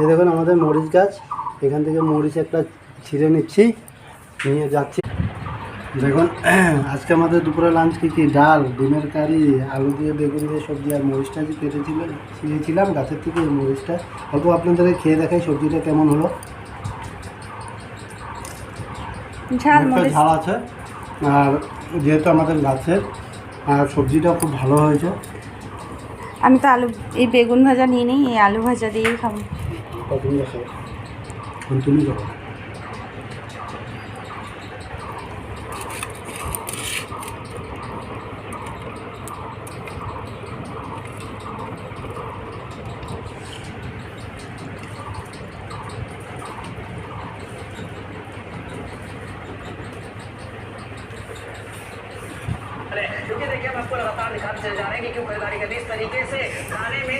এই দেখুন আমাদের মরিচ গাছ, এখান থেকে মরিচ একটা ছিঁড়ে নিচ্ছি, নিয়ে যাচ্ছি। দেখুন আজকে আমাদের দুপুরে লাঞ্চ কী ডাল, ডিমের কারি, আলু দিয়ে বেগুন দিয়ে সবজি, আর মরিচটা যে ছিঁড়েছিলাম গাছের থেকে, এই মরিচটা অল্প আপনাদেরকে খেয়ে দেখাই সবজিটা কেমন হলো। ঝাল আছে, আর যেহেতু আমাদের গাছের, আর সবজিটাও খুব ভালো হয়েছে। আমি তো আলু, এই বেগুন ভাজা নিয়ে নিই, এই আলু ভাজা দিয়েই খাবো। তুমি করো। क्योंकि देखिए हम आपको लगातार दिखाते चले जा रहे हैं कि क्यों खरीदारी करनी इस तरीके से खाने में